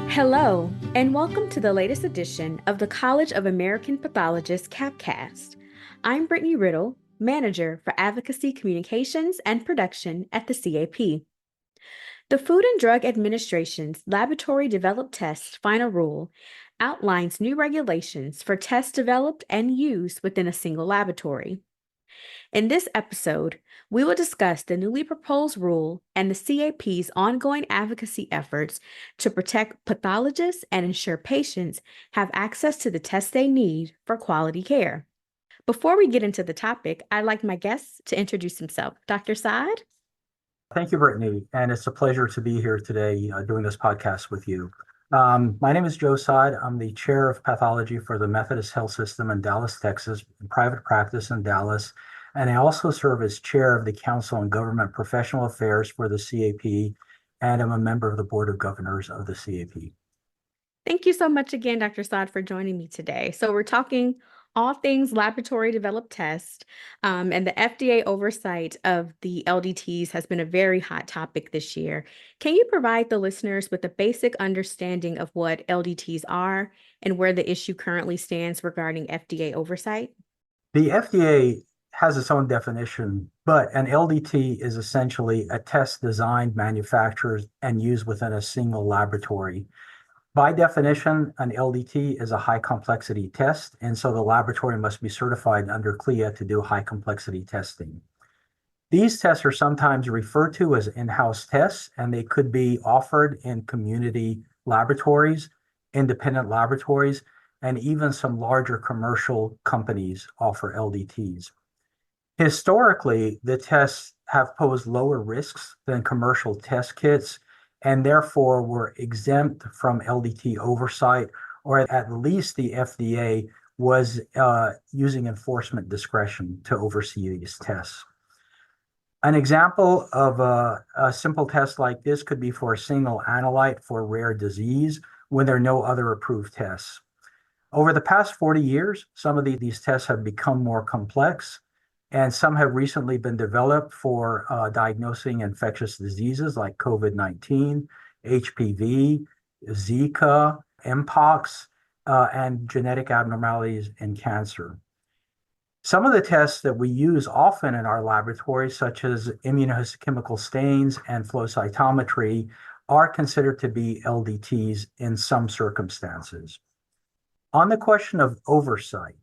Hello, and welcome to the latest edition of the College of American Pathologists CAPcast. I'm Brittany Riddle, Manager for Advocacy Communications and Production at the CAP. The Food and Drug Administration's Laboratory Developed Tests Final Rule outlines new regulations for tests developed and used within a single laboratory. In this episode, we will discuss the newly proposed rule and the CAP's ongoing advocacy efforts to protect pathologists and ensure patients have access to the tests they need for quality care. Before we get into the topic, I'd like my guest to introduce himself. Dr. Saad? Thank you, Brittany, and it's a pleasure to be here today doing this podcast with you. My name is Joe Saad. I'm the chair of pathology for the Methodist Health System in Dallas, Texas, in private practice in Dallas. And I also serve as chair of the Council on Government Professional Affairs for the CAP, and I'm a member of the Board of Governors of the CAP. Thank you so much again, Dr. Saad, for joining me today. So we're talking all things laboratory developed tests, and the FDA oversight of the LDTs has been a very hot topic this year. Can you provide the listeners with a basic understanding of what LDTs are and where the issue currently stands regarding FDA oversight? The FDA has its own definition, but an LDT is essentially a test designed, manufactured, and used within a single laboratory. By definition, an LDT is a high complexity test, and so the laboratory must be certified under CLIA to do high complexity testing. These tests are sometimes referred to as in-house tests, and they could be offered in community laboratories, independent laboratories, and even some larger commercial companies offer LDTs. Historically, the tests have posed lower risks than commercial test kits, and therefore were exempt from LDT oversight, or at least the FDA was using enforcement discretion to oversee these tests. An example of a simple test like this could be for a single analyte for rare disease when there are no other approved tests. Over the past 40 years, some of these tests have become more complex, and some have recently been developed for diagnosing infectious diseases like COVID-19, HPV, Zika, Mpox, and genetic abnormalities in cancer. Some of the tests that we use often in our laboratories, such as immunohistochemical stains and flow cytometry, are considered to be LDTs in some circumstances. On the question of oversight,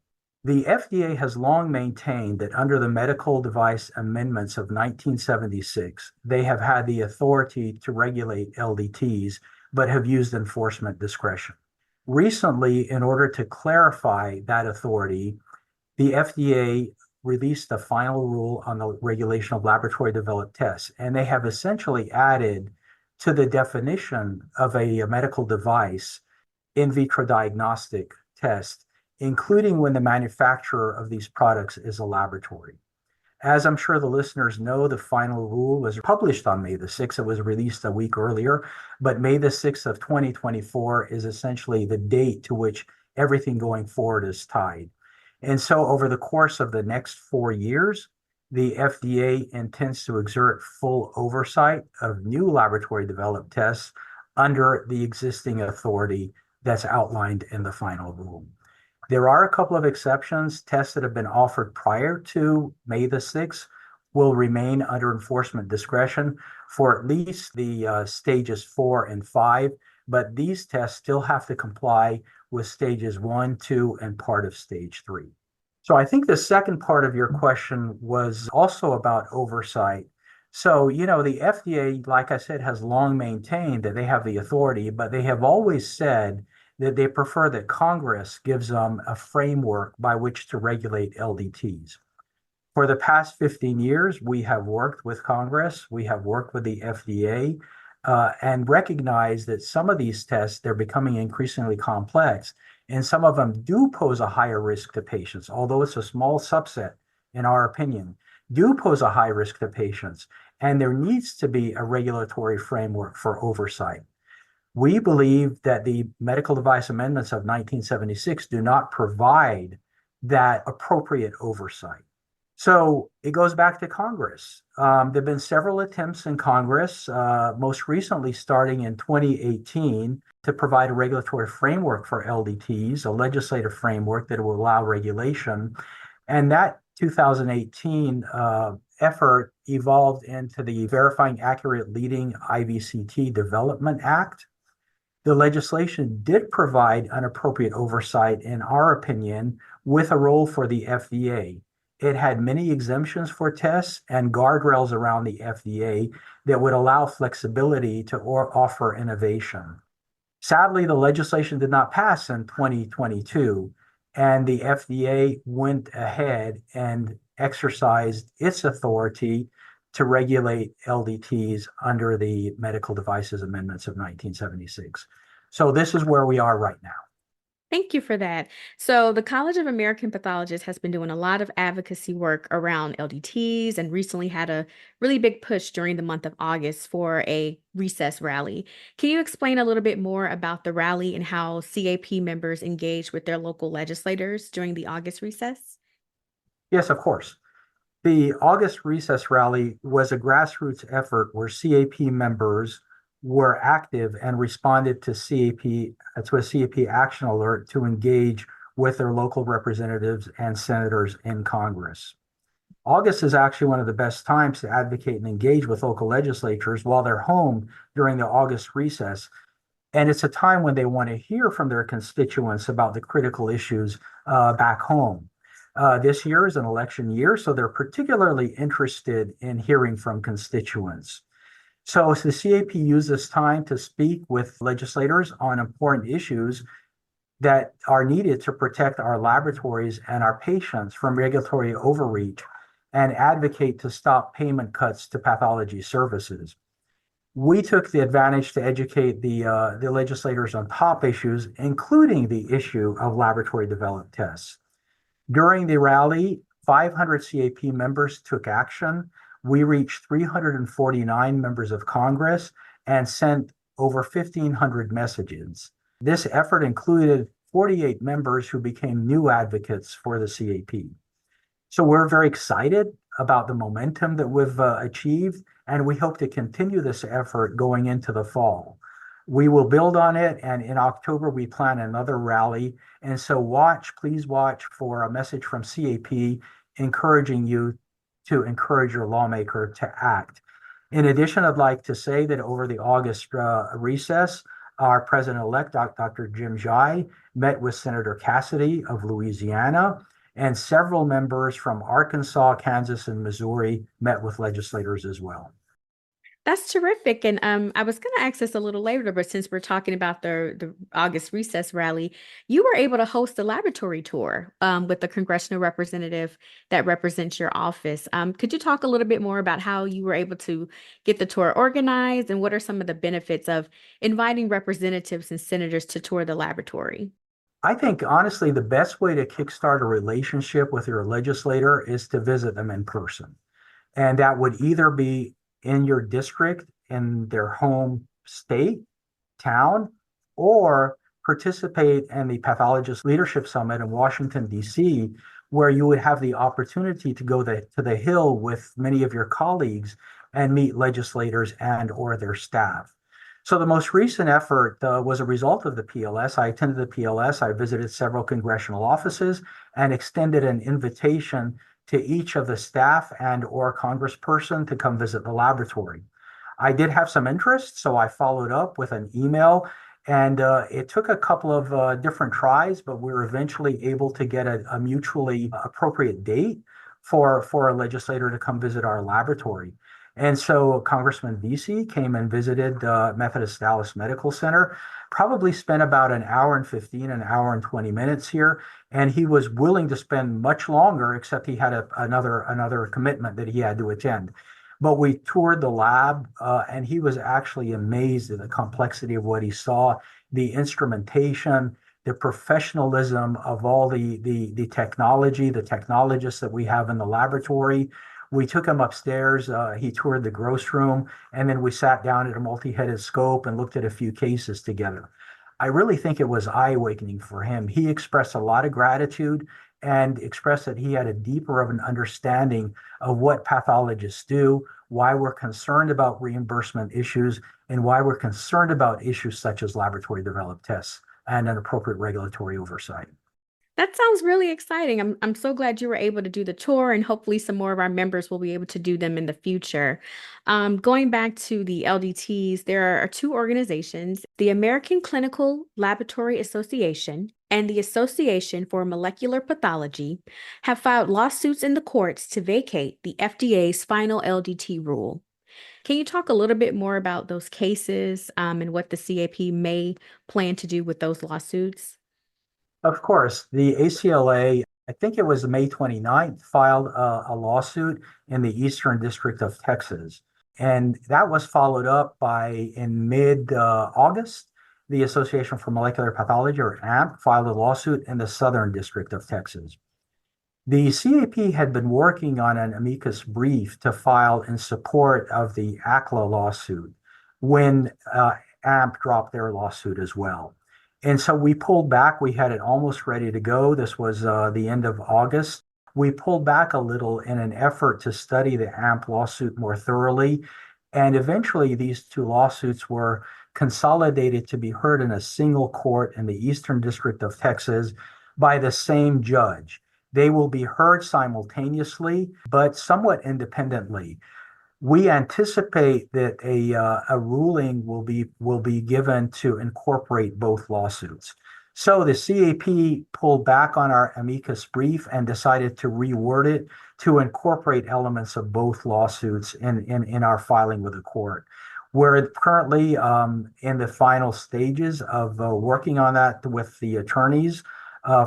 the FDA has long maintained that under the Medical Device Amendments of 1976, they have had the authority to regulate LDTs, but have used enforcement discretion. Recently, in order to clarify that authority, the FDA released a final rule on the regulation of laboratory developed tests, and they have essentially added to the definition of a medical device in vitro diagnostic test, including when the manufacturer of these products is a laboratory. As I'm sure the listeners know, the final rule was published on May the 6th. It was released a week earlier, but May the 6th of 2024 is essentially the date to which everything going forward is tied. And so over the course of the next 4 years, the FDA intends to exert full oversight of new laboratory developed tests under the existing authority that's outlined in the final rule. There are a couple of exceptions. Tests that have been offered prior to May the 6th will remain under enforcement discretion for at least the stages 4 and 5, but these tests still have to comply with stages 1, 2, and part of stage 3. So I think the second part of your question was also about oversight. So, the FDA, like I said, has long maintained that they have the authority, but they have always said that they prefer that Congress gives them a framework by which to regulate LDTs. For the past 15 years, we have worked with Congress, we have worked with the FDA, and recognized that some of these tests, they're becoming increasingly complex, and some of them do pose a higher risk to patients, although it's a small subset, in our opinion, do pose a high risk to patients, and there needs to be a regulatory framework for oversight. We believe that the Medical Device Amendments of 1976 do not provide that appropriate oversight. So it goes back to Congress. There have been several attempts in Congress, most recently starting in 2018, to provide a regulatory framework for LDTs, a legislative framework that will allow regulation. And that 2018 effort evolved into the Verifying Accurate Leading IVCT Development Act. The legislation did provide an appropriate oversight, in our opinion, with a role for the FDA. It had many exemptions for tests and guardrails around the FDA that would allow flexibility to offer innovation. Sadly, the legislation did not pass in 2022, and the FDA went ahead and exercised its authority to regulate LDTs under the Medical Devices Amendments of 1976. So this is where we are right now. Thank you for that. So, the College of American Pathologists has been doing a lot of advocacy work around LDTs and recently had a really big push during the month of August for a recess rally. Can you explain a little bit more about the rally and how CAP members engage with their local legislators during the August recess? Yes, of course. The August recess rally was a grassroots effort where CAP members were active and responded to a CAP action alert to engage with their local representatives and senators in Congress. August is actually one of the best times to advocate and engage with local legislatures while they're home during the August recess. And it's a time when they want to hear from their constituents about the critical issues back home. This year is an election year, so they're particularly interested in hearing from constituents. So the CAP used this time to speak with legislators on important issues that are needed to protect our laboratories and our patients from regulatory overreach and advocate to stop payment cuts to pathology services. We took the advantage to educate the legislators on top issues, including the issue of laboratory developed tests. During the rally, 500 CAP members took action. We reached 349 members of Congress and sent over 1,500 messages. This effort included 48 members who became new advocates for the CAP. So we're very excited about the momentum that we've achieved, and we hope to continue this effort going into the fall. We will build on it, and in October, we plan another rally. And so please watch for a message from CAP encouraging you to encourage your lawmaker to act. In addition, I'd like to say that over the August recess, our president-elect, Dr. Jim Jai, met with Senator Cassidy of Louisiana, and several members from Arkansas, Kansas, and Missouri met with legislators as well. That's terrific. And I was going to ask this a little later, but since we're talking about the August recess rally, you were able to host a laboratory tour with the congressional representative that represents your office. Could you talk a little bit more about how you were able to get the tour organized and what are some of the benefits of inviting representatives and senators to tour the laboratory? I think, honestly, the best way to kickstart a relationship with your legislator is to visit them in person. And that would either be in your district, in their home state, town, or participate in the Pathologist Leadership Summit in Washington, D.C., where you would have the opportunity to go to the Hill with many of your colleagues and meet legislators and or their staff. So the most recent effort was a result of the PLS. I attended the PLS. I visited several congressional offices and extended an invitation to each of the staff and or congressperson to come visit the laboratory. I did have some interest, so I followed up with an email, and it took a couple of different tries, but we were eventually able to get a mutually appropriate date for a legislator to come visit our laboratory. And so Congressman Vesey came and visited Methodist Dallas Medical Center, probably spent about an hour and 15, an hour and 20 minutes here. And he was willing to spend much longer, except he had another commitment that he had to attend. But we toured the lab, and he was actually amazed at the complexity of what he saw, the instrumentation, the professionalism of all the technology, the technologists that we have in the laboratory. We took him upstairs. He toured the gross room, and then we sat down at a multi-headed scope and looked at a few cases together. I really think it was eye-awakening for him. He expressed a lot of gratitude and expressed that he had a deeper of an understanding of what pathologists do, why we're concerned about reimbursement issues, and why we're concerned about issues such as laboratory developed tests and an appropriate regulatory oversight. That sounds really exciting. I'm so glad you were able to do the tour, and hopefully some more of our members will be able to do them in the future. Going back to the LDTs, there are two organizations, the American Clinical Laboratory Association and the Association for Molecular Pathology, have filed lawsuits in the courts to vacate the FDA's final LDT rule. Can you talk a little bit more about those cases, and what the CAP may plan to do with those lawsuits? Of course, the ACLA, I think it was May 29th, filed a lawsuit in the Eastern District of Texas. And that was followed up by, in mid August, the Association for Molecular Pathology, or AMP, filed a lawsuit in the Southern District of Texas. The CAP had been working on an amicus brief to file in support of the ACLA lawsuit when AMP dropped their lawsuit as well. And so we pulled back. We had it almost ready to go. This was the end of August. We pulled back a little in an effort to study the AMP lawsuit more thoroughly. And eventually, these two lawsuits were consolidated to be heard in a single court in the Eastern District of Texas by the same judge. They will be heard simultaneously, but somewhat independently. We anticipate that a ruling will be given to incorporate both lawsuits. So the CAP pulled back on our amicus brief and decided to reword it to incorporate elements of both lawsuits in our filing with the court. We're currently in the final stages of working on that with the attorneys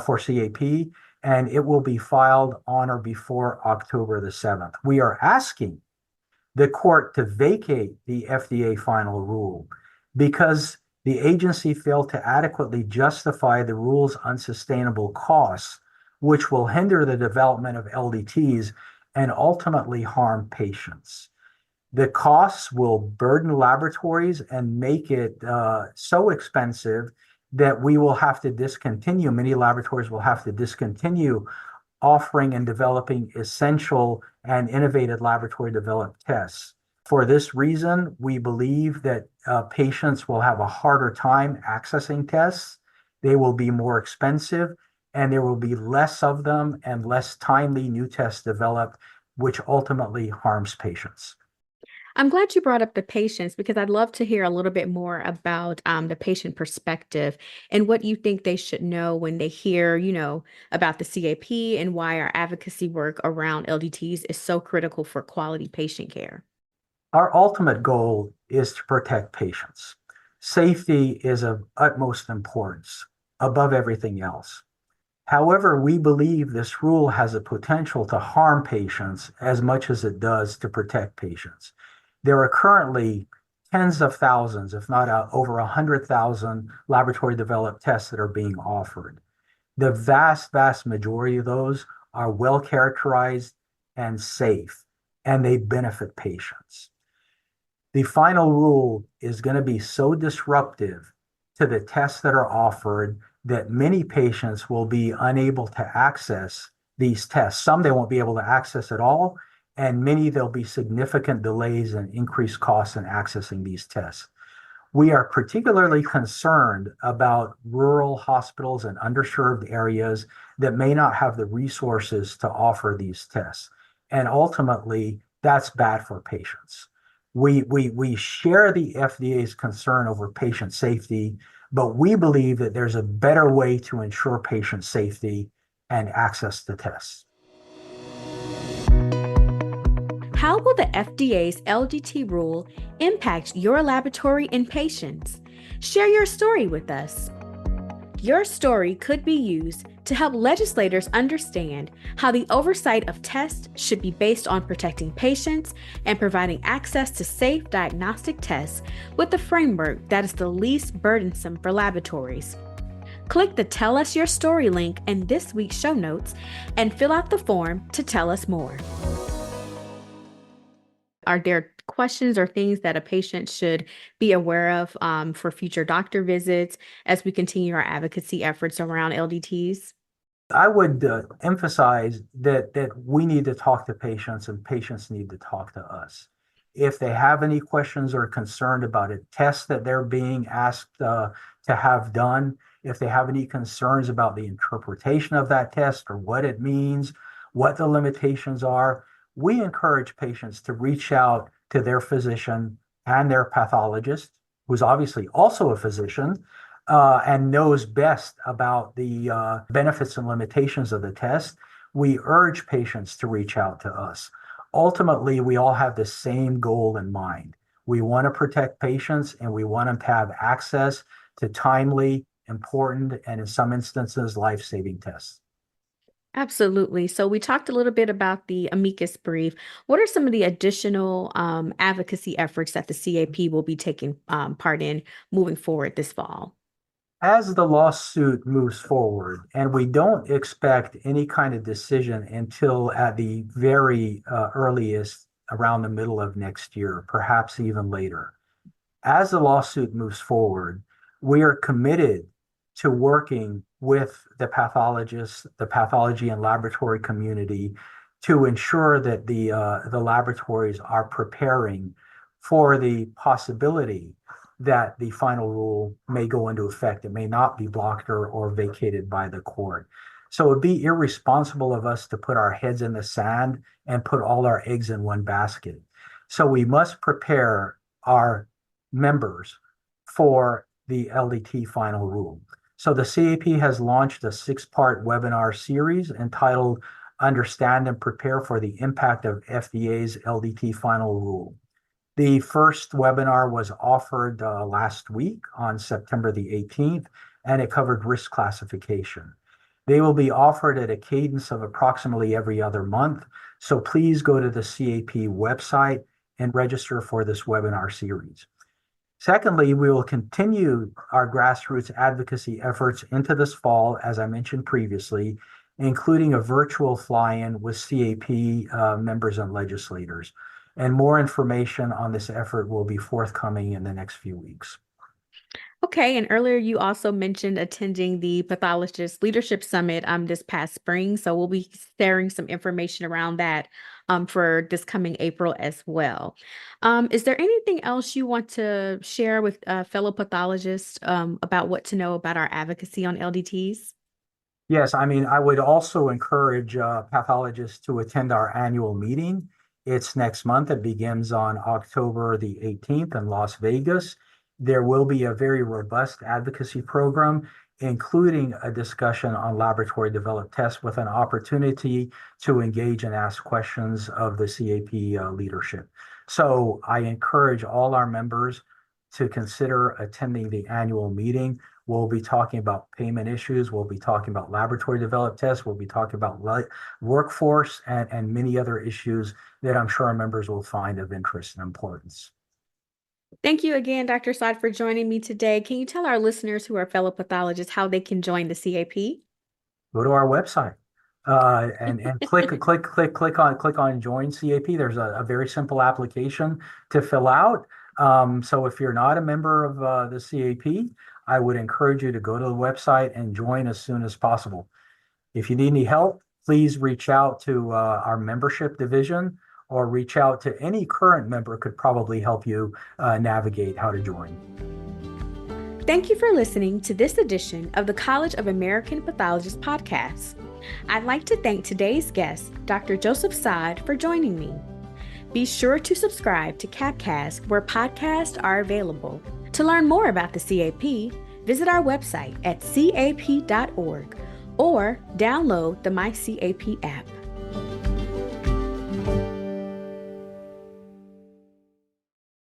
for CAP, and it will be filed on or before October the 7th. We are asking the court to vacate the FDA final rule because the agency failed to adequately justify the rule's unsustainable costs, which will hinder the development of LDTs and ultimately harm patients. The costs will burden laboratories and make it so expensive that we will have to discontinue, many laboratories will have to discontinue offering and developing essential and innovative laboratory developed tests. For this reason, we believe that patients will have a harder time accessing tests. They will be more expensive, and there will be less of them and less timely new tests developed, which ultimately harms patients. I'm glad you brought up the patients because I'd love to hear a little bit more about the patient perspective and what you think they should know when they hear, about the CAP and why our advocacy work around LDTs is so critical for quality patient care. Our ultimate goal is to protect patients. Safety is of utmost importance above everything else. However, we believe this rule has a potential to harm patients as much as it does to protect patients. There are currently tens of thousands, if not over 100,000 laboratory developed tests that are being offered. The vast, vast majority of those are well characterized and safe, and they benefit patients. The final rule is going to be so disruptive to the tests that are offered that many patients will be unable to access these tests. Some they won't be able to access at all, and many there'll be significant delays and increased costs in accessing these tests. We are particularly concerned about rural hospitals and underserved areas that may not have the resources to offer these tests. And ultimately, that's bad for patients. We share the FDA's concern over patient safety, but we believe that there's a better way to ensure patient safety and access to tests. How will the FDA's LDT rule impact your laboratory and patients? Share your story with us. Your story could be used to help legislators understand how the oversight of tests should be based on protecting patients and providing access to safe diagnostic tests with a framework that is the least burdensome for laboratories. Click the Tell Us Your Story link in this week's show notes and fill out the form to tell us more. Are there questions or things that a patient should be aware of for future doctor visits as we continue our advocacy efforts around LDTs? I would emphasize that we need to talk to patients and patients need to talk to us. If they have any questions or concerned about a test that they're being asked to have done, if they have any concerns about the interpretation of that test or what it means, what the limitations are, we encourage patients to reach out to their physician and their pathologist, who's obviously also a physician, and knows best about the benefits and limitations of the test. We urge patients to reach out to us. Ultimately, we all have the same goal in mind. We want to protect patients and we want them to have access to timely, important, and in some instances, life-saving tests. Absolutely. So we talked a little bit about the amicus brief. What are some of the additional advocacy efforts that the CAP will be taking part in moving forward this fall? As the lawsuit moves forward, and we don't expect any kind of decision until at the very earliest around the middle of next year, perhaps even later. As the lawsuit moves forward, we are committed to working with the pathologists, the pathology and laboratory community to ensure that the laboratories are preparing for the possibility that the final rule may go into effect. It may not be blocked or vacated by the court. So it would be irresponsible of us to put our heads in the sand and put all our eggs in one basket. So we must prepare our members for the LDT final rule. So the CAP has launched a 6-part webinar series entitled Understand and Prepare for the Impact of FDA's LDT Final Rule. The first webinar was offered last week on September the 18th, and it covered risk classification. They will be offered at a cadence of approximately every other month. So please go to the CAP website and register for this webinar series. Secondly, we will continue our grassroots advocacy efforts into this fall, as I mentioned previously, including a virtual fly-in with CAP members and legislators. And more information on this effort will be forthcoming in the next few weeks. Okay, and earlier you also mentioned attending the Pathologist Leadership Summit this past spring. So we'll be sharing some information around that for this coming April as well. Is there anything else you want to share with fellow pathologists about what to know about our advocacy on LDTs? Yes, I mean, I would also encourage pathologists to attend our annual meeting. It's next month. It begins on October the 18th in Las Vegas. There will be a very robust advocacy program, including a discussion on laboratory developed tests with an opportunity to engage and ask questions of the CAP leadership. So I encourage all our members to consider attending the annual meeting. We'll be talking about payment issues. We'll be talking about laboratory developed tests. We'll be talking about workforce and many other issues that I'm sure our members will find of interest and importance. Thank you again, Dr. Saad, for joining me today. Can you tell our listeners who are fellow pathologists how they can join the CAP? Go to our website and click on Join CAP. There's a very simple application to fill out. So if you're not a member of the CAP, I would encourage you to go to the website and join as soon as possible. If you need any help, please reach out to our membership division or reach out to any current member could probably help you navigate how to join. Thank you for listening to this edition of the College of American Pathologists podcast. I'd like to thank today's guest, Dr. Joseph Saad, for joining me. Be sure to subscribe to CAPcast where podcasts are available. To learn more about the CAP, visit our website at cap.org or download the My CAP app.